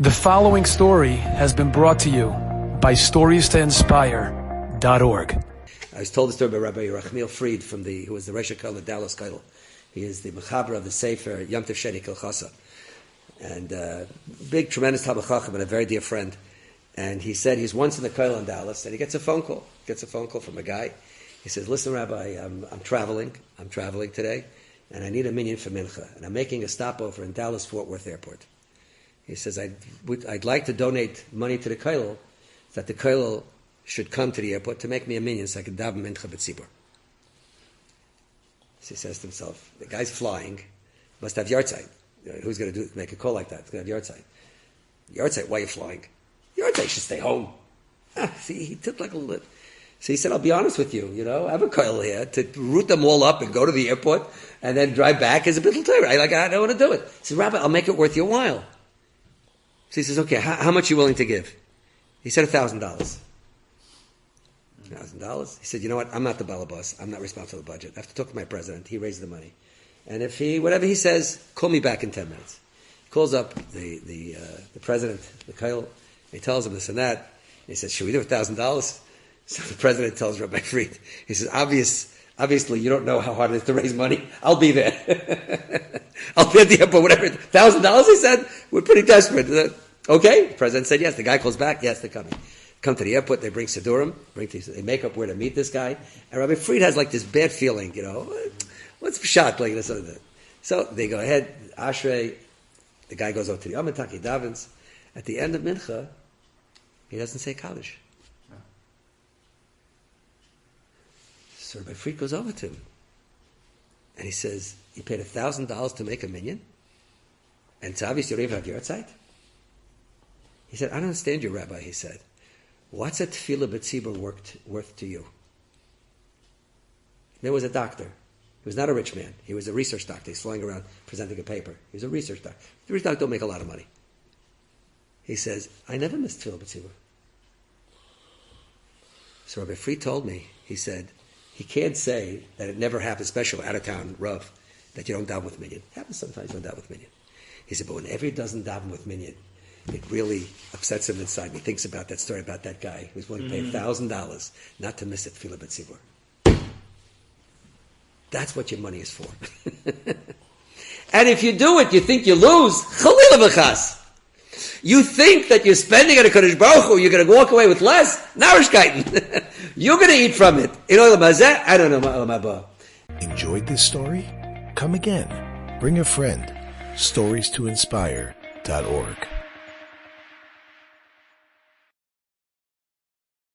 The following story has been brought to you by StoriesToInspire.org. I was told the story by Rabbi Yerachmiel Milstein, who was the Rosh Hashanah of Dallas Keil. He is the Mechaber of the Sefer Yom Tov Sheni Kilchasa, and big, tremendous Talmid Chacham and a very dear friend. And he said he's once in the Keil in Dallas, and he gets a phone call. From a guy. He says, "Listen, Rabbi, I'm traveling today, and I need a minyan for Mincha, and I'm making a stopover in Dallas Fort Worth Airport." He says, I'd like to donate money to the Keil, that the Keil should come to the airport to make me a minyan so I can daven mincha b'tzibur. So he says to himself, the guy's flying, must have yahrzeit. Who's going to make a call like that? It's going to have yahrzeit. Yahrzeit, why are you flying? Yahrzeit should stay home. See, he took like a little bit. So he said, I'll be honest with you, I have a Keil here to route them all up and go to the airport and then drive back is a bit tired. I don't want to do it. He said, Rabbi, I'll make it worth your while. So he says, okay, how much are you willing to give? He said $1,000. $1,000? He said, you know what, I'm not the balabas. I'm not responsible for the budget. I have to talk to my president. He raised the money. And if whatever he says, call me back in 10 minutes. He calls up the president, the Keil. He tells him this and that. He says, should we do $1,000? So the president tells Rabbi Fried, he says, obviously you don't know how hard it is to raise money. I'll be there. I'll be at the airport, whatever. $1,000, he said, we're pretty desperate. Okay. The president said yes. The guy calls back. Yes, they're coming. Come to the airport. They bring Sidurim. They make up where to meet this guy. And Rabbi Fried has like this bad feeling, what's shot like this? So they go ahead. Ashrei, the guy goes over to the Amitak, he davens. At the end of Mincha, he doesn't say Kaddish. So Rabbi Fried goes over to him. And he says, you paid $1,000 to make a minyan? And it's obvious you don't even have yahrzeit? He said, I don't understand you, Rabbi, he said. What's a tefillah b'tzibur worth to you? There was a doctor. He was not a rich man. He was a research doctor. He's flying around presenting a paper. He was a research doctor. The research doctor don't make a lot of money. He says, I never missed tefillah b'tzibur. So Rabbi Fried told me, he said, he can't say that it never happens, especially out of town, Rav, that you don't daven with minyan. It happens sometimes you don't daven with minyan. He said, but whenever he doesn't daven with minyan, it really upsets him inside. He thinks about that story about that guy who's willing to pay $1,000 not to miss it, tefillah b'tzibur. That's what your money is for. And if you do it, you think you lose. Chalila v'chas. You think that you're spending at a Kodesh Baruch Hu, you're going to walk away with less? Narishkeiten. You're going to eat from it. I don't know. Enjoyed this story? Come again. Bring a friend. StoriesToInspire.org